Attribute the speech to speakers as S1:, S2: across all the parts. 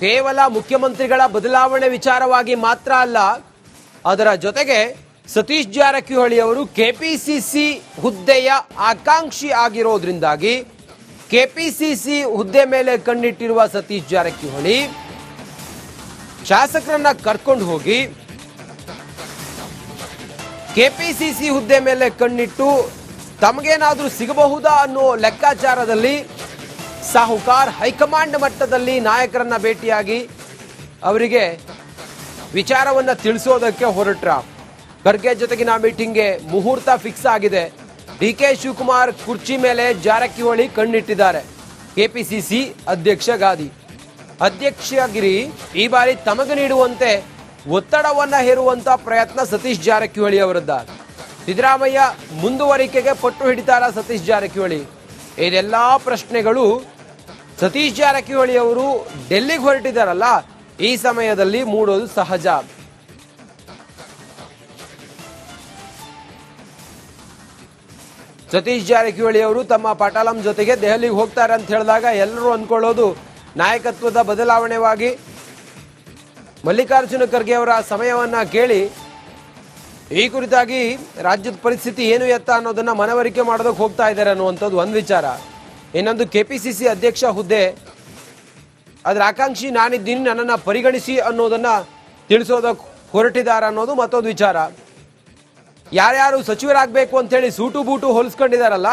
S1: ಕೇವಲ ಮುಖ್ಯಮಂತ್ರಿಗಳ ಬದಲಾವಣೆ ವಿಚಾರವಾಗಿ ಮಾತ್ರ ಅಲ್ಲ, ಅದರ ಜೊತೆಗೆ ಸತೀಶ್ ಜಾರಕಿಹೊಳಿ ಅವರು ಕೆಪಿಸಿಸಿ ಹುದ್ದೆಯ ಆಕಾಂಕ್ಷಿ ಆಗಿರೋದ್ರಿಂದಾಗಿ ಕೆಪಿಸಿಸಿ ಹುದ್ದೆ ಮೇಲೆ ಕಣ್ಣಿಟ್ಟಿರುವ ಸತೀಶ್ ಜಾರಕಿಹೊಳಿ ಶಾಸಕರನ್ನ ಕರ್ಕೊಂಡು ಹೋಗಿ ಕೆಪಿಸಿಸಿ ಹುದ್ದೆ ಮೇಲೆ ಕಣ್ಣಿಟ್ಟು ತಮಗೇನಾದ್ರೂ ಸಿಗಬಹುದಾ ಅನ್ನೋ ಲೆಕ್ಕಾಚಾರದಲ್ಲಿ ಸಾಹುಕಾರ್ ಹೈಕಮಾಂಡ್ ಮಟ್ಟದಲ್ಲಿ ನಾಯಕರನ್ನ ಭೇಟಿಯಾಗಿ ಅವರಿಗೆ ವಿಚಾರವನ್ನ ತಿಳಿಸೋದಕ್ಕೆ ಹೊರಟ್ರ. ಖರ್ಗೆ ಜೊತೆಗಿನ ಮೀಟಿಂಗ್ಗೆ ಮುಹೂರ್ತ ಫಿಕ್ಸ್ ಆಗಿದೆ. ಡಿಕೆ ಶಿವಕುಮಾರ್ ಕುರ್ಚಿ ಮೇಲೆ ಜಾರಕಿಹೊಳಿ ಕಣ್ಣಿಟ್ಟಿದ್ದಾರೆ. ಕೆಪಿಸಿಸಿ ಅಧ್ಯಕ್ಷ ಗಾದಿ ಅಧ್ಯಕ್ಷಗಿರಿ ಈ ಬಾರಿ ತಮಗೆ ನೀಡುವಂತೆ ಒತ್ತಡವನ್ನ ಹೇರುವಂತ ಪ್ರಯತ್ನ ಸತೀಶ್ ಜಾರಕಿಹೊಳಿ ಅವರದ್ದ. ಸಿದ್ದರಾಮಯ್ಯ ಮುಂದುವರಿಕೆಗೆ ಪಟ್ಟು ಹಿಡಿತಾರ ಸತೀಶ್ ಜಾರಕಿಹೊಳಿ? ಇದೆಲ್ಲಾ ಪ್ರಶ್ನೆಗಳು ಸತೀಶ್ ಜಾರಕಿಹೊಳಿ ಅವರು ಡೆಲ್ಲಿಗೆ ಹೊರಟಿದ್ದಾರಲ್ಲ, ಈ ಸಮಯದಲ್ಲಿ ಮೂಡೋದು ಸಹಜ. ಸತೀಶ್ ಜಾರಕಿಹೊಳಿ ಅವರು ತಮ್ಮ ಪಟಾಲಂ ಜೊತೆಗೆ ದೆಹಲಿಗೆ ಹೋಗ್ತಾರೆ ಅಂತ ಹೇಳಿದಾಗ ಎಲ್ಲರೂ ಅಂದ್ಕೊಳ್ಳೋದು ನಾಯಕತ್ವದ ಬದಲಾವಣೆವಾಗಿ ಮಲ್ಲಿಕಾರ್ಜುನ ಖರ್ಗೆ ಅವರ ಸಮಯವನ್ನ ಕೇಳಿ ಈ ಕುರಿತಾಗಿ ರಾಜ್ಯದ ಪರಿಸ್ಥಿತಿ ಏನು ಎತ್ತ ಅನ್ನೋದನ್ನ ಮನವರಿಕೆ ಮಾಡೋದಕ್ಕೆ ಹೋಗ್ತಾ ಇದ್ದಾರೆ ಅನ್ನುವಂಥದ್ದು ಒಂದು ವಿಚಾರ. ಇನ್ನೊಂದು ಕೆಪಿಸಿಸಿ ಅಧ್ಯಕ್ಷ ಹುದ್ದೆ ಅದರ ಆಕಾಂಕ್ಷಿ ನಾನಿದ್ದೀನಿ, ನನ್ನನ್ನು ಪರಿಗಣಿಸಿ ಅನ್ನೋದನ್ನ ತಿಳಿಸೋದಕ್ಕೆ ಹೊರಟಿದ್ದಾರೆ ಅನ್ನೋದು ಮತ್ತೊಂದು ವಿಚಾರ. ಯಾರ್ಯಾರು ಸಚಿವರಾಗಬೇಕು ಅಂತೇಳಿ ಸೂಟು ಬೂಟು ಹೋಲಿಸ್ಕೊಂಡಿದಾರಲ್ಲ,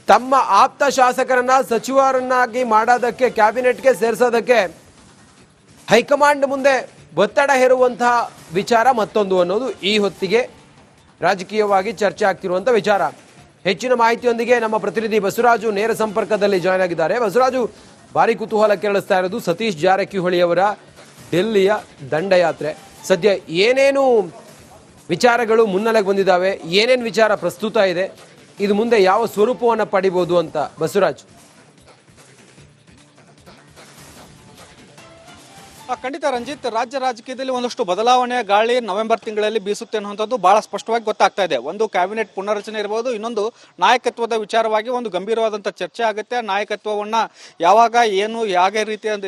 S1: ತಮ್ಮ ಆಪ್ತ ಶಾಸಕರನ್ನ ಸಚಿವರನ್ನಾಗಿ ಮಾಡೋದಕ್ಕೆ, ಕ್ಯಾಬಿನೆಟ್ಗೆ ಸೇರಿಸೋದಕ್ಕೆ ಹೈಕಮಾಂಡ್ ಮುಂದೆ ಒತ್ತಡ ಹೇರುವಂತಹ ವಿಚಾರ ಮತ್ತೊಂದು ಅನ್ನೋದು ಈ ಹೊತ್ತಿಗೆ ರಾಜಕೀಯವಾಗಿ ಚರ್ಚೆ ಆಗ್ತಿರುವಂಥ ವಿಚಾರ. ಹೆಚ್ಚಿನ ಮಾಹಿತಿಯೊಂದಿಗೆ ನಮ್ಮ ಪ್ರತಿನಿಧಿ ಬಸವರಾಜು ನೇರ ಸಂಪರ್ಕದಲ್ಲಿ ಜಾಯ್ನ್ ಆಗಿದ್ದಾರೆ. ಬಸವರಾಜು, ಭಾರಿ ಕುತೂಹಲ ಕೆರಳಿಸ್ತಾ ಇರೋದು ಸತೀಶ್ ಜಾರಕಿಹೊಳಿ ಅವರ ಡೆಲ್ಲಿಯ ದಂಡಯಾತ್ರೆ. ಸದ್ಯ ಏನೇನು ವಿಚಾರಗಳು ಮುನ್ನೆಲೆಗೆ ಬಂದಿದ್ದಾವೆ, ಏನೇನು ವಿಚಾರ ಪ್ರಸ್ತುತ ಇದೆ, ಇದು ಮುಂದೆ ಯಾವ ಸ್ವರೂಪವನ್ನು ಪಡಿಬಹುದು ಅಂತ ಬಸವರಾಜ್?
S2: ಖಂಡಿತ ರಂಜಿತ್, ರಾಜ್ಯ ರಾಜಕೀಯದಲ್ಲಿ ಒಂದಷ್ಟು ಬದಲಾವಣೆಯ ಗಾಳಿ ನವೆಂಬರ್ ತಿಂಗಳಲ್ಲಿ ಬೀಸುತ್ತೆ ಅನ್ನುವಂಥದ್ದು ಬಹಳ ಸ್ಪಷ್ಟವಾಗಿ ಗೊತ್ತಾಗ್ತಾ ಇದೆ. ಒಂದು ಕ್ಯಾಬಿನೆಟ್ ಪುನರ್ರಚನೆ ಇರಬಹುದು, ಇನ್ನೊಂದು ನಾಯಕತ್ವದ ವಿಚಾರವಾಗಿ ಒಂದು ಗಂಭೀರವಾದಂಥ ಚರ್ಚೆ ಆಗುತ್ತೆ. ನಾಯಕತ್ವವನ್ನು ಯಾವಾಗ ಏನು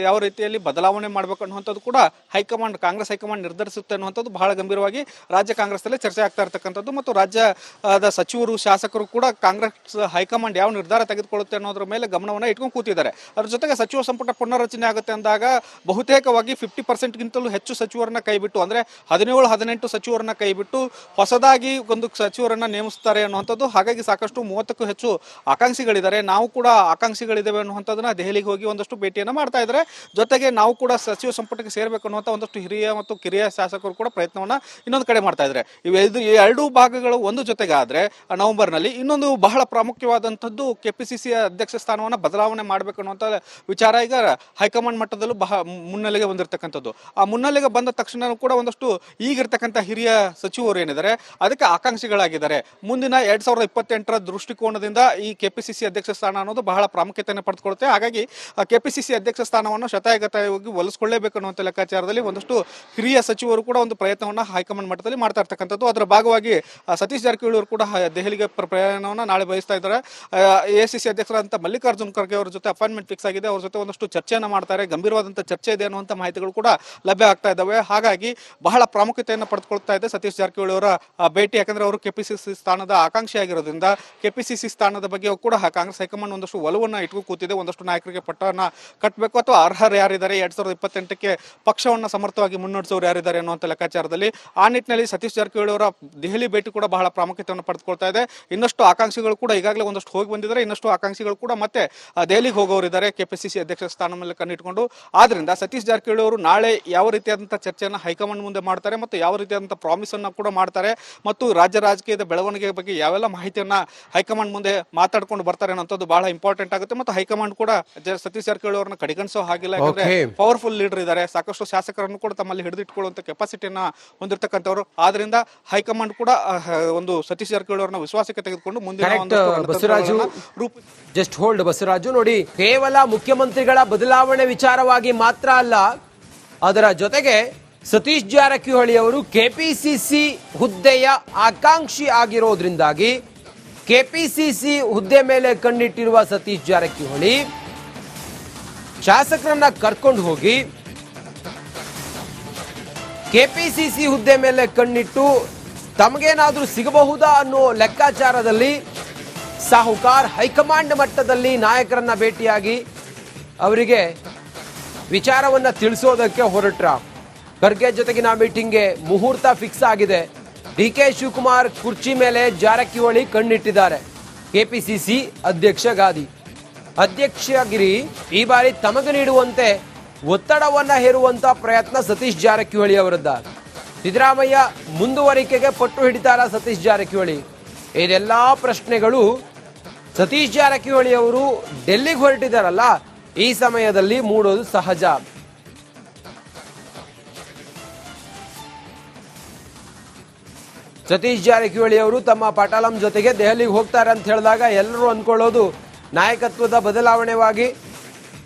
S2: ಯಾವ ರೀತಿಯಲ್ಲಿ ಬದಲಾವಣೆ ಮಾಡಬೇಕು ಅನ್ನುವಂಥದ್ದು ಕೂಡ ಹೈಕಮಾಂಡ್, ಕಾಂಗ್ರೆಸ್ ಹೈಕಮಾಂಡ್ ನಿರ್ಧರಿಸುತ್ತೆ ಅನ್ನುವಂಥದ್ದು ಬಹಳ ಗಂಭೀರವಾಗಿ ರಾಜ್ಯ ಕಾಂಗ್ರೆಸ್ನಲ್ಲಿ ಚರ್ಚೆ ಆಗ್ತಾ ಇರ್ತಕ್ಕಂಥದ್ದು. ಮತ್ತು ರಾಜ್ಯದ ಸಚಿವರು, ಶಾಸಕರು ಕೂಡ ಕಾಂಗ್ರೆಸ್ ಹೈಕಮಾಂಡ್ ಯಾವ ನಿರ್ಧಾರ ತೆಗೆದುಕೊಳ್ಳುತ್ತೆ ಅನ್ನೋದ್ರ ಮೇಲೆ ಗಮನವನ್ನು ಇಟ್ಕೊಂಡು ಕೂತಿದ್ದಾರೆ. ಅದ್ರ ಜೊತೆಗೆ ಸಚಿವ ಸಂಪುಟ ಪುನರ್ರಚನೆ ಆಗುತ್ತೆ ಅಂದಾಗ ಬಹುತೇಕವಾಗಿ 50%ಗಿಂತಲೂ ಹೆಚ್ಚು ಸಚಿವರನ್ನ ಕೈಬಿಟ್ಟು, ಅಂದ್ರೆ 17-18 ಸಚಿವರನ್ನ ಕೈಬಿಟ್ಟು ಹೊಸದಾಗಿ ಒಂದು ಸಚಿವರನ್ನ ನೇಮಿಸುತ್ತಾರೆ ಅನ್ನುವಂಥದ್ದು. ಹಾಗಾಗಿ ಸಾಕಷ್ಟು 30ಕ್ಕೂ ಹೆಚ್ಚು ಆಕಾಂಕ್ಷಿಗಳಿದ್ದಾರೆ. ನಾವು ಕೂಡ ಆಕಾಂಕ್ಷಿಗಳಿದ್ದೇವೆ ಅನ್ನುವಂಥದ್ದನ್ನ ದೆಹಲಿಗೆ ಹೋಗಿ ಒಂದಷ್ಟು ಭೇಟಿಯನ್ನ ಮಾಡ್ತಾ ಇದ್ದಾರೆ. ಜೊತೆಗೆ ನಾವು ಕೂಡ ಸಚಿವ ಸಂಪುಟಕ್ಕೆ ಸೇರಬೇಕು ಅನ್ನುವಂಥ ಒಂದಷ್ಟು ಹಿರಿಯ ಮತ್ತು ಕಿರಿಯ ಶಾಸಕರು ಕೂಡ ಪ್ರಯತ್ನವನ್ನ ಇನ್ನೊಂದು ಕಡೆ ಮಾಡ್ತಾ ಇದ್ದಾರೆ. ಈ ಎರಡೂ ಭಾಗಗಳು ಒಂದು ಜೊತೆಗಾದ್ರೆ ನವೆಂಬರ್ನಲ್ಲಿ ಇನ್ನೊಂದು ಬಹಳ ಪ್ರಾಮುಖ್ಯವಾದಂಥದ್ದು ಕೆಪಿಸಿಸಿ ಅಧ್ಯಕ್ಷ ಸ್ಥಾನವನ್ನು ಬದಲಾವಣೆ ಮಾಡಬೇಕು ಅನ್ನುವಂಥ ವಿಚಾರ ಈಗ ಹೈಕಮಾಂಡ್ ಮಟ್ಟದಲ್ಲೂ ಮುನ್ನೆಲೆಗೆ ಬಂದಿರತಕ್ಕಂಥದ್ದು. ಆ ಮುನ್ನೆಲೆಗೆ ಬಂದ ತಕ್ಷಣ ಕೂಡ ಒಂದಷ್ಟು ಈಗಿರ್ತಕ್ಕಂಥ ಹಿರಿಯ ಸಚಿವರು ಏನಿದ್ದಾರೆ ಅದಕ್ಕೆ ಆಕಾಂಕ್ಷಿಗಳಾಗಿದ್ದಾರೆ. ಮುಂದಿನ 2028ರ ದೃಷ್ಟಿಕೋನದಿಂದ ಈ ಕೆಪಿಸಿಸಿ ಅಧ್ಯಕ್ಷ ಸ್ಥಾನ ಅನ್ನೋದು ಬಹಳ ಪ್ರಾಮುಖ್ಯತೆಯನ್ನು ಪಡೆದುಕೊಳ್ಳುತ್ತೆ. ಹಾಗಾಗಿ ಕೆಪಿಸಿಸಿ ಅಧ್ಯಕ್ಷ ಸ್ಥಾನವನ್ನು ಶತಾಯಗತಾಯವಾಗಿ ಒಲಿಸ್ಕೊಳ್ಳೇಬೇಕು ಅನ್ನುವಂಥ ಲೆಕ್ಕಾಚಾರದಲ್ಲಿ ಒಂದಷ್ಟು ಹಿರಿಯ ಸಚಿವರು ಕೂಡ ಒಂದು ಪ್ರಯತ್ನವನ್ನು ಹೈಕಮಾಂಡ್ ಮಟ್ಟದಲ್ಲಿ ಮಾಡ್ತಾ ಇರ್ತಕ್ಕಂಥದ್ದು. ಅದರ ಭಾಗವಾಗಿ ಸತೀಶ್ ಜಾರಕಿಹೊಳಿ ಅವರು ಕೂಡ ದೆಹಲಿಗೆ ಪ್ರಯಾಣವನ್ನು ನಾಳೆ ಬಯಸ್ತಾ ಇದ್ದಾರೆ. ಎಸಿಸಿ ಅಧ್ಯಕ್ಷರಾದಂಥ ಮಲ್ಲಿಕಾರ್ಜುನ ಖರ್ಗೆ ಅವರ ಜೊತೆ ಅಪಾಯಿಂಟ್ಮೆಂಟ್ ಫಿಕ್ಸ್ ಆಗಿದೆ. ಅವ್ರ ಜೊತೆ ಒಂದಷ್ಟು ಚರ್ಚೆಯನ್ನು ಮಾಡ್ತಾರೆ. ಗಂಭೀರವಾದಂಥ ಚರ್ಚೆ ಇದೆ ಅನ್ನುವಂಥ ಮಾಹಿತಿಗಳು ಕೂಡ ಲಭ್ಯ ಆಗ್ತಾ ಇದ್ದಾವೆ. ಹಾಗಾಗಿ ಬಹಳ ಪ್ರಾಮುಖ್ಯತೆಯನ್ನು ಪಡೆದುಕೊಳ್ತಾ ಇದೆ ಸತೀಶ್ ಜಾರಕಿಹೊಳಿ ಅವರ ಭೇಟಿ. ಯಾಕಂದ್ರೆ ಅವರು ಕೆಪಿಸಿಸಿ ಸ್ಥಾನದ ಆಕಾಂಕ್ಷಿ ಆಗಿರೋದ್ರಿಂದ ಕೆಪಿಸಿಸಿ ಸ್ಥಾನದ ಬಗ್ಗೆ ಕೂಡ ಕಾಂಗ್ರೆಸ್ ಹೈಕಮಾಂಡ್ ಒಂದಷ್ಟು ಒಲವನ್ನ ಇಟ್ಕೊಂಡು ಕೂತಿದೆ. ಒಂದಷ್ಟು ನಾಯಕರಿಗೆ ಪಟ್ಟವನ್ನ ಕಟ್ಟಬೇಕು ಅಥವಾ ಅರ್ಹರು ಯಾರಿದ್ದಾರೆ, 2028ಕ್ಕೆ ಪಕ್ಷವನ್ನ ಸಮರ್ಥವಾಗಿ ಮುನ್ನಡೆಸೋರು ಯಾರಿದ್ದಾರೆ ಅನ್ನುವಂಥ ಲೆಕ್ಕಾಚಾರದಲ್ಲಿ ಆ ನಿಟ್ಟಿನಲ್ಲಿ ಸತೀಶ್ ಜಾರಕಿಹೊಳಿ ಅವರ ದೆಹಲಿ ಭೇಟಿ ಕೂಡ ಬಹಳ ಪ್ರಾಮುಖ್ಯತೆಯನ್ನು ಪಡೆದುಕೊಳ್ತಾ ಇದೆ. ಇನ್ನಷ್ಟು ಆಕಾಂಕ್ಷಿಗಳು ಕೂಡ ಈಗಾಗಲೇ ಒಂದಷ್ಟು ಹೋಗಿ ಬಂದಿದ್ದಾರೆ. ಇನ್ನಷ್ಟು ಆಕಾಂಕ್ಷಿಗಳು ಕೂಡ ಮತ್ತೆ ದೆಹಲಿಗೆ ಹೋಗೋರಿದ್ದಾರೆ ಕೆಪಿಸಿಸಿ ಅಧ್ಯಕ್ಷ ಸ್ಥಾನ ಮೇಲೆ ಕಣ್ಣಿಟ್ಕೊಂಡು. ಆದ್ರಿಂದ ಸತೀಶ್ ಜಾರಕಿಹೊಳಿ ಅವರು ನಾಳೆ ಯಾವ ರೀತಿಯಾದಂತಹ ಚರ್ಚೆಯನ್ನು ಹೈಕಮಾಂಡ್ ಮುಂದೆ ಮಾಡ್ತಾರೆ ಮತ್ತು ಯಾವ ರೀತಿಯಾದಂತಹ ಪ್ರಾಮಿಸ್ ಅನ್ನ ಕೂಡ ಮಾಡ್ತಾರೆ ಮತ್ತು ರಾಜ್ಯ ರಾಜಕೀಯದ ಬೆಳವಣಿಗೆ ಬಗ್ಗೆ ಯಾವೆಲ್ಲ ಮಾಹಿತಿಯನ್ನ ಹೈಕಮಾಂಡ್ ಮುಂದೆ ಮಾತಾಡ್ಕೊಂಡು ಬರ್ತಾರೆ ಅನ್ನೋದು ಬಹಳ ಇಂಪಾರ್ಟೆಂಟ್ ಆಗುತ್ತೆ. ಮತ್ತು ಹೈಕಮಾಂಡ್ ಕೂಡ ಸತೀಶ್ ಜಾರಕಿಹೊಳಿ ಅವರನ್ನ ಕಡೆಗಣಿಸೋ ಹಾಗಿಲ್ಲ. ಯಾಕಂದ್ರೆ ಪವರ್ಫುಲ್ ಲೀಡರ್ ಇದ್ದಾರೆ, ಸಾಕಷ್ಟು ಶಾಸಕರನ್ನು ಕೂಡ ತಮ್ಮಲ್ಲಿ ಹಿಡಿದಿಟ್ಕೊಳ್ಳುವಂತ ಕೆಪಾಸಿಟಿಯನ್ನ ಹೊಂದಿರತಕ್ಕಂಥವ್ರು. ಆದ್ರಿಂದ ಹೈಕಮಾಂಡ್ ಕೂಡ ಒಂದು ಸತೀಶ್ ಜಾರಕಿಹೊಳಿ ಅವರನ್ನ ವಿಶ್ವಾಸಕ್ಕೆ ತೆಗೆದುಕೊಂಡು ಮುಂದಿನ
S1: ಜಸ್ಟ್ ಹೋಲ್ಡ್ ಬಸವರಾಜು. ನೋಡಿ, ಕೇವಲ ಮುಖ್ಯಮಂತ್ರಿಗಳ ಬದಲಾವಣೆ ವಿಚಾರವಾಗಿ ಮಾತ್ರ ಅಲ್ಲ, ಅದರ ಜೊತೆಗೆ ಸತೀಶ್ ಜಾರಕಿಹೊಳಿ ಅವರು ಕೆಪಿಸಿಸಿ ಹುದ್ದೆಯ ಆಕಾಂಕ್ಷಿ ಆಗಿರೋದ್ರಿಂದಾಗಿ ಕೆಪಿಸಿಸಿ ಹುದ್ದೆ ಮೇಲೆ ಕಣ್ಣಿಟ್ಟಿರುವ ಸತೀಶ್ ಜಾರಕಿಹೊಳಿ ಶಾಸಕರನ್ನ ಕರ್ಕೊಂಡು ಹೋಗಿ ಕೆಪಿಸಿಸಿ ಹುದ್ದೆ ಮೇಲೆ ಕಣ್ಣಿಟ್ಟು ತಮಗೇನಾದ್ರೂ ಸಿಗಬಹುದಾ ಅನ್ನೋ ಲೆಕ್ಕಾಚಾರದಲ್ಲಿ ಸಾಹುಕಾರ್ ಹೈಕಮಾಂಡ್ ಮಟ್ಟದಲ್ಲಿ ನಾಯಕರನ್ನ ಭೇಟಿಯಾಗಿ ಅವರಿಗೆ ವಿಚಾರವನ್ನ ತಿಳಿಸೋದಕ್ಕೆ ಹೊರಟ್ರ. ಖರ್ಗೆ ಜೊತೆಗಿನ ಮೀಟಿಂಗ್ಗೆ ಮುಹೂರ್ತ ಫಿಕ್ಸ್ ಆಗಿದೆ. ಡಿಕೆ ಶಿವಕುಮಾರ್ ಕುರ್ಚಿ ಮೇಲೆ ಜಾರಕಿಹೊಳಿ ಕಣ್ಣಿಟ್ಟಿದ್ದಾರೆ. ಕೆಪಿಸಿಸಿ ಅಧ್ಯಕ್ಷ ಗಾದಿ ಅಧ್ಯಕ್ಷಗಿರಿ ಈ ಬಾರಿ ತಮಗೆ ನೀಡುವಂತೆ ಒತ್ತಡವನ್ನ ಹೇರುವಂತ ಪ್ರಯತ್ನ ಸತೀಶ್ ಜಾರಕಿಹೊಳಿ ಅವರದ್ದ. ಸಿದ್ದರಾಮಯ್ಯ ಮುಂದುವರಿಕೆಗೆ ಪಟ್ಟು ಹಿಡಿತಾರ ಸತೀಶ್ ಜಾರಕಿಹೊಳಿ? ಇದೆಲ್ಲಾ ಪ್ರಶ್ನೆಗಳು ಸತೀಶ್ ಜಾರಕಿಹೊಳಿ ಅವರು ಡೆಲ್ಲಿಗೆ ಹೊರಟಿದ್ದಾರಲ್ಲ ಈ ಸಮಯದಲ್ಲಿ ಮೂಡೋದು ಸಹಜ. ಸತೀಶ್ ಜಾರಕಿಹೊಳಿ ಅವರು ತಮ್ಮ ಪಟಾಲಂ ಜೊತೆಗೆ ದೆಹಲಿಗೆ ಹೋಗ್ತಾರೆ ಅಂತ ಹೇಳಿದಾಗ ಎಲ್ಲರೂ ಅಂದ್ಕೊಳ್ಳೋದು ನಾಯಕತ್ವದ ಬದಲಾವಣೆವಾಗಿ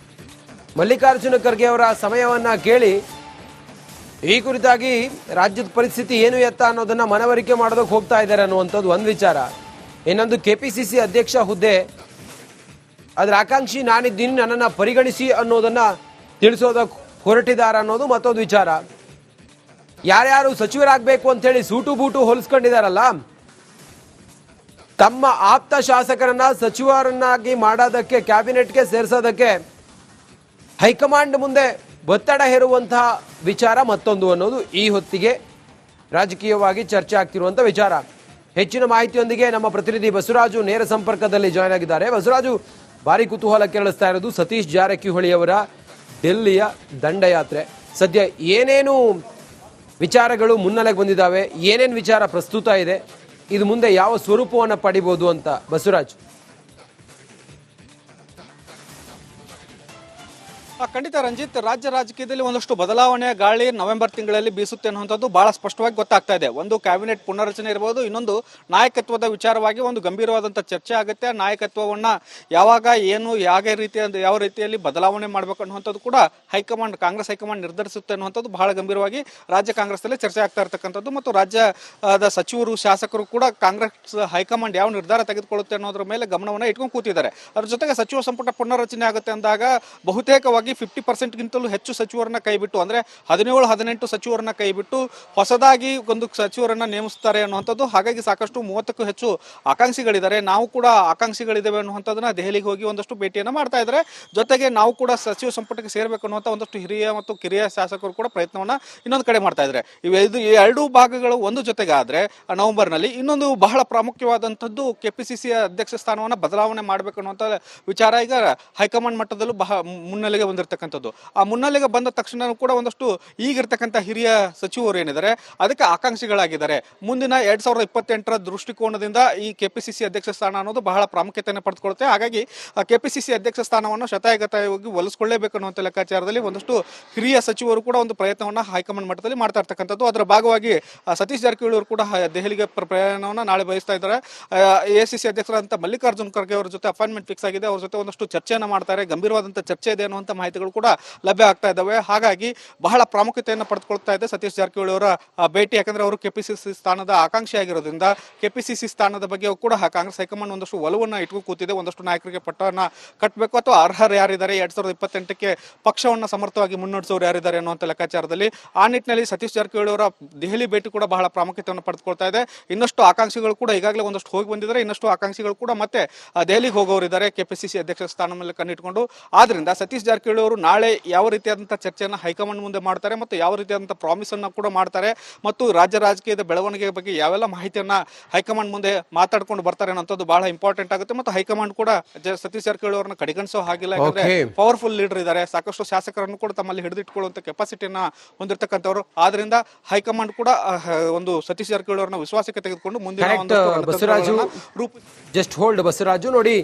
S1: ಮಲ್ಲಿಕಾರ್ಜುನ ಖರ್ಗೆ ಅವರ ಸಮಯವನ್ನ ಕೇಳಿ ಈ ಕುರಿತಾಗಿ ರಾಜ್ಯದ ಪರಿಸ್ಥಿತಿ ಏನು ಎತ್ತ ಅನ್ನೋದನ್ನ ಮನವರಿಕೆ ಮಾಡೋದಕ್ಕೆ ಹೋಗ್ತಾ ಇದ್ದಾರೆ ಅನ್ನುವಂಥದ್ದು ಒಂದು ವಿಚಾರ. ಇನ್ನೊಂದು ಕೆಪಿಸಿಸಿ ಅಧ್ಯಕ್ಷ ಹುದ್ದೆ ಅದರ ಆಕಾಂಕ್ಷಿ ನಾನಿದ್ದೀನಿ, ನನ್ನನ್ನು ಪರಿಗಣಿಸಿ ಅನ್ನೋದನ್ನ ತಿಳಿಸೋದಕ್ಕೆ ಹೊರಟಿದ್ದಾರೆ ಅನ್ನೋದು ಮತ್ತೊಂದು ವಿಚಾರ. ಯಾರ್ಯಾರು ಸಚಿವರಾಗಬೇಕು ಅಂತ ಹೇಳಿ ಸೂಟು ಬೂಟು ಹೊಲಿಸ್ಕೊಂಡಿದಾರಲ್ಲ, ತಮ್ಮ ಆಪ್ತ ಶಾಸಕರನ್ನ ಸಚಿವರನ್ನಾಗಿ ಮಾಡೋದಕ್ಕೆ ಕ್ಯಾಬಿನೆಟ್ಗೆ ಸೇರಿಸೋದಕ್ಕೆ ಹೈಕಮಾಂಡ್ ಮುಂದೆ ಒತ್ತಡ ಹೇರುವಂತಹ ವಿಚಾರ ಮತ್ತೊಂದು ಅನ್ನೋದು ಈ ಹೊತ್ತಿಗೆ ರಾಜಕೀಯವಾಗಿ ಚರ್ಚೆ ಆಗ್ತಿರುವಂತ ವಿಚಾರ. ಹೆಚ್ಚಿನ ಮಾಹಿತಿಯೊಂದಿಗೆ ನಮ್ಮ ಪ್ರತಿನಿಧಿ ಬಸವರಾಜು ನೇರ ಸಂಪರ್ಕದಲ್ಲಿ ಜಾಯ್ನ್ ಆಗಿದ್ದಾರೆ. ಬಸವರಾಜು, ಭಾರಿ ಕುತೂಹಲ ಕೆರಳಿಸ್ತಾ ಇರೋದು ಸತೀಶ್ ಜಾರಕಿಹೊಳಿ ಅವರ ಡೆಲ್ಲಿಯ ದಂಡಯಾತ್ರೆ. ಸದ್ಯ ಏನೇನು ವಿಚಾರಗಳು ಮುನ್ನೆಲೆಗೆ ಬಂದಿದ್ದಾವೆ, ಏನೇನು ವಿಚಾರ ಪ್ರಸ್ತುತ ಇದೆ, ಇದು ಮುಂದೆ ಯಾವ ಸ್ವರೂಪವನ್ನು ಪಡಿಬಹುದು ಅಂತ ಬಸವರಾಜ್?
S2: ಖಂಡಿತ ರಂಜಿತ್, ರಾಜ್ಯ ರಾಜಕೀಯದಲ್ಲಿ ಒಂದಷ್ಟು ಬದಲಾವಣೆಯ ಗಾಳಿ ನವೆಂಬರ್ ತಿಂಗಳಲ್ಲಿ ಬೀಸುತ್ತೆ ಅನ್ನುವಂಥದ್ದು ಬಹಳ ಸ್ಪಷ್ಟವಾಗಿ ಗೊತ್ತಾಗ್ತಾ ಇದೆ. ಒಂದು ಕ್ಯಾಬಿನೆಟ್ ಪುನರ್ರಚನೆ ಇರಬಹುದು, ಇನ್ನೊಂದು ನಾಯಕತ್ವದ ವಿಚಾರವಾಗಿ ಒಂದು ಗಂಭೀರವಾದಂಥ ಚರ್ಚೆ ಆಗುತ್ತೆ. ನಾಯಕತ್ವವನ್ನ ಯಾವಾಗ ಏನು ಯಾವ ರೀತಿಯಲ್ಲಿ ಬದಲಾವಣೆ ಮಾಡಬೇಕು ಅನ್ನುವಂಥದ್ದು ಕೂಡ ಹೈಕಮಾಂಡ್, ಕಾಂಗ್ರೆಸ್ ಹೈಕಮಾಂಡ್ ನಿರ್ಧರಿಸುತ್ತೆ ಅನ್ನುವಂಥದ್ದು ಬಹಳ ಗಂಭೀರವಾಗಿ ರಾಜ್ಯ ಕಾಂಗ್ರೆಸ್ನಲ್ಲಿ ಚರ್ಚೆ ಆಗ್ತಾ ಇರ್ತಕ್ಕಂಥದ್ದು. ಮತ್ತು ರಾಜ್ಯದ ಸಚಿವರು, ಶಾಸಕರು ಕೂಡ ಕಾಂಗ್ರೆಸ್ ಹೈಕಮಾಂಡ್ ಯಾವ ನಿರ್ಧಾರ ತೆಗೆದುಕೊಳ್ಳುತ್ತೆ ಅನ್ನೋದ್ರ ಮೇಲೆ ಗಮನವನ್ನು ಇಟ್ಕೊಂಡು ಕೂತಿದ್ದಾರೆ. ಅದ್ರ ಜೊತೆಗೆ ಸಚಿವ ಸಂಪುಟ ಪುನರ್ರಚನೆ ಆಗುತ್ತೆ ಅಂದಾಗ ಬಹುತೇಕವಾಗಿ 50%ಗಿಂತಲೂ ಹೆಚ್ಚು ಸಚಿವರನ್ನ ಕೈಬಿಟ್ಟು, ಅಂದ್ರೆ 17-18 ಸಚಿವರನ್ನ ಕೈಬಿಟ್ಟು ಹೊಸದಾಗಿ ಒಂದು ಸಚಿವರನ್ನ ನೇಮಿಸ್ತಾರೆ ಅನ್ನುವಂಥದ್ದು. ಹಾಗಾಗಿ ಸಾಕಷ್ಟು 30ಕ್ಕೂ ಹೆಚ್ಚು ಆಕಾಂಕ್ಷಿಗಳಿದ್ದಾರೆ. ನಾವು ಕೂಡ ಆಕಾಂಕ್ಷಿಗಳಿದ್ದೇವೆ ಅನ್ನುವಂಥದ್ದನ್ನ ದೆಹಲಿಗೆ ಹೋಗಿ ಒಂದಷ್ಟು ಭೇಟಿಯನ್ನ ಮಾಡ್ತಾ ಇದ್ದಾರೆ. ಜೊತೆಗೆ ನಾವು ಕೂಡ ಸಚಿವ ಸಂಪುಟಕ್ಕೆ ಸೇರ್ಬೇಕು ಅನ್ನುವಂಥ ಒಂದಷ್ಟು ಹಿರಿಯ ಮತ್ತು ಕಿರಿಯ ಶಾಸಕರು ಕೂಡ ಪ್ರಯತ್ನವನ್ನ ಇನ್ನೊಂದು ಕಡೆ ಮಾಡ್ತಾ ಇದ್ದಾರೆ. ಈ ಎರಡೂ ಭಾಗಗಳು ಒಂದು ಜೊತೆಗಾದ್ರೆ ನವೆಂಬರ್ನಲ್ಲಿ ಇನ್ನೊಂದು ಬಹಳ ಪ್ರಾಮುಖ್ಯವಾದಂಥದ್ದು ಕೆಪಿಸಿಸಿ ಅಧ್ಯಕ್ಷ ಸ್ಥಾನವನ್ನ ಬದಲಾವಣೆ ಮಾಡಬೇಕು ಅನ್ನುವಂಥ ವಿಚಾರ ಈಗ ಹೈಕಮಾಂಡ್ ಮಟ್ಟದಲ್ಲೂ ಮುನ್ನೆಲೆಗೆ ಬಂದಿರತಕ್ಕಂಥದ್ದು. ಆ ಮುನ್ನೆಲೆಗೆ ಬಂದ ತಕ್ಷಣ ಕೂಡ ಒಂದಷ್ಟು ಈಗಿರ್ತಕ್ಕಂಥ ಹಿರಿಯ ಸಚಿವರು ಏನಿದ್ದಾರೆ ಅದಕ್ಕೆ ಆಕಾಂಕ್ಷಿಗಳಾಗಿದ್ದಾರೆ. ಮುಂದಿನ 2028ರ ದೃಷ್ಟಿಕೋನದಿಂದ ಈ ಕೆಪಿಸಿಸಿ ಅಧ್ಯಕ್ಷ ಸ್ಥಾನ ಅನ್ನೋದು ಬಹಳ ಪ್ರಾಮುಖ್ಯತೆಯನ್ನು ಪಡೆದುಕೊಳ್ಳುತ್ತೆ. ಹಾಗಾಗಿ ಕೆಪಿಸಿಸಿ ಅಧ್ಯಕ್ಷ ಸ್ಥಾನವನ್ನು ಶತಾಯಗತಾಯವಾಗಿ ಒಲಿಸಿಕೊಳ್ಳೇಬೇಕು ಅನ್ನುವಂಥ ಲೆಕ್ಕಾಚಾರದಲ್ಲಿ ಒಂದಷ್ಟು ಹಿರಿಯ ಸಚಿವರು ಕೂಡ ಒಂದು ಪ್ರಯತ್ನವನ್ನ ಹೈಕಮಾಂಡ್ ಮಟ್ಟದಲ್ಲಿ ಮಾಡ್ತಾ ಇರ್ತಕ್ಕಂಥದ್ದು. ಅದರ ಭಾಗವಾಗಿ ಸತೀಶ್ ಜಾರಕಿಹೊಳಿ ಅವರು ಕೂಡ ದೆಹಲಿಗೆ ಪ್ರಯಾಣವನ್ನು ನಾಳೆ ಬಯಸ್ತಾ ಇದ್ದಾರೆ. ಎಐಸಿಸಿ ಅಧ್ಯಕ್ಷರಾದಂಥ ಮಲ್ಲಿಕಾರ್ಜುನ ಖರ್ಗೆ ಅವರ ಜೊತೆ ಅಪಾಯಿಂಟ್ಮೆಂಟ್ ಫಿಕ್ಸ್ ಆಗಿದೆ. ಅವ್ರ ಜೊತೆ ಒಂದಷ್ಟು ಚರ್ಚೆಯನ್ನು ಮಾಡ್ತಾರೆ. ಗಂಭೀರವಾದಂಥ ಚರ್ಚೆ ಇದೆ ಅನ್ನುವಂಥ ಮಾಹಿತಿಗಳು ಕೂಡ ಲಭ್ಯ ಆಗ್ತಾ ಇದ್ದಾವೆ. ಹಾಗಾಗಿ ಬಹಳ ಪ್ರಾಮುಖ್ಯತೆಯನ್ನು ಪಡೆದುಕೊಳ್ತಾ ಇದೆ ಸತೀಶ್ ಜಾರಕಿಹೊಳಿ ಅವರ ಭೇಟಿ. ಯಾಕಂದ್ರೆ ಅವರು ಕೆಪಿಸಿಸಿ ಸ್ಥಾನದ ಆಕಾಂಕ್ಷಿ ಆಗಿರೋದ್ರಿಂದ ಕೆಪಿಸಿಸಿ ಸ್ಥಾನದ ಬಗ್ಗೆ ಕೂಡ ಕಾಂಗ್ರೆಸ್ ಹೈಕಮಾಂಡ್ ಒಂದಷ್ಟು ಒಲವನ್ನ ಇಟ್ಕೊಂಡು ಕೂತಿದೆ. ಒಂದಷ್ಟು ನಾಯಕರಿಗೆ ಪಟ್ಟವನ್ನ ಕಟ್ಟಬೇಕು ಅಥವಾ ಅರ್ಹರು ಯಾರಿದ್ದಾರೆ, 2028ಕ್ಕೆ ಪಕ್ಷವನ್ನ ಸಮರ್ಥವಾಗಿ ಮುನ್ನಡೆಸೋರು ಯಾರಿದ್ದಾರೆ ಅನ್ನುವಂಥ ಲೆಕ್ಕಾಚಾರದಲ್ಲಿ ಆ ನಿಟ್ಟಿನಲ್ಲಿ ಸತೀಶ್ ಜಾರಕಿಹೊಳಿ ಅವರ ದೆಹಲಿ ಭೇಟಿ ಕೂಡ ಬಹಳ ಪ್ರಾಮುಖ್ಯತೆಯನ್ನು ಪಡೆದುಕೊಳ್ತಾ ಇದೆ. ಇನ್ನಷ್ಟು ಆಕಾಂಕ್ಷಿಗಳು ಕೂಡ ಈಗಾಗಲೇ ಒಂದಷ್ಟು ಹೋಗಿ ಬಂದಿದ್ದಾರೆ. ಇನ್ನಷ್ಟು ಆಕಾಂಕ್ಷಿಗಳು ಕೂಡ ಮತ್ತೆ ದೆಹಲಿಗೆ ಹೋಗೋರಿದ್ದಾರೆ ಕೆಪಿಸಿಸಿ ಅಧ್ಯಕ್ಷ ಸ್ಥಾನ ಮೇಲೆ ಕಣ್ಣಿಟ್ಕೊಂಡು. ಆದ್ರಿಂದ ಸತೀಶ್ ಜಾರಕಿಹೊಳಿ ಅವರು ನಾಳೆ ಯಾವ ರೀತಿಯಾದಂತಹ ಚರ್ಚೆಯನ್ನು ಹೈಕಮಾಂಡ್ ಮುಂದೆ ಮಾಡ್ತಾರೆ ಮತ್ತು ಯಾವ ರೀತಿಯಾದಂತಹ ಪ್ರಾಮಿಸ್ ಅನ್ನ ಕೂಡ ಮಾಡ್ತಾರೆ ಮತ್ತು ರಾಜ್ಯ ರಾಜಕೀಯದ ಬೆಳವಣಿಗೆ ಬಗ್ಗೆ ಯಾವೆಲ್ಲ ಮಾಹಿತಿಯನ್ನ ಹೈಕಮಾಂಡ್ ಮುಂದೆ ಮಾತಾಡ್ಕೊಂಡು ಬರ್ತಾರೆ ಅನ್ನೋದು ಬಹಳ ಇಂಪಾರ್ಟೆಂಟ್ ಆಗುತ್ತೆ. ಮತ್ತು ಹೈಕಮಾಂಡ್ ಕೂಡ ಸತೀಶ್ ಜಾರಕಿಹೊಳಿ ಅವರನ್ನ ಕಡೆಗಣಿಸೋ ಹಾಗಿಲ್ಲ. ಯಾಕಂದ್ರೆ ಪವರ್ಫುಲ್ ಲೀಡರ್ ಇದ್ದಾರೆ, ಸಾಕಷ್ಟು ಶಾಸಕರನ್ನು ಕೂಡ ತಮ್ಮಲ್ಲಿ ಹಿಡಿದಿಟ್ಟುಕೊಳ್ಳುವಂತ ಕೆಪಾಸಿಟಿಯನ್ನ ಹೊಂದಿರತಕ್ಕಂಥವ್ರು. ಆದ್ರಿಂದ ಹೈಕಮಾಂಡ್ ಕೂಡ ಒಂದು ಸತೀಶ್ ಜಾರಕಿಹೊಳಿ ಅವರನ್ನ ವಿಶ್ವಾಸಕ್ಕೆ ತೆಗೆದುಕೊಂಡು ಮುಂದಿನ
S1: ಬಸವರಾಜು, ಜಸ್ಟ್ ಹೋಲ್ಡ್ ಬಸವರಾಜು. ನೋಡಿ,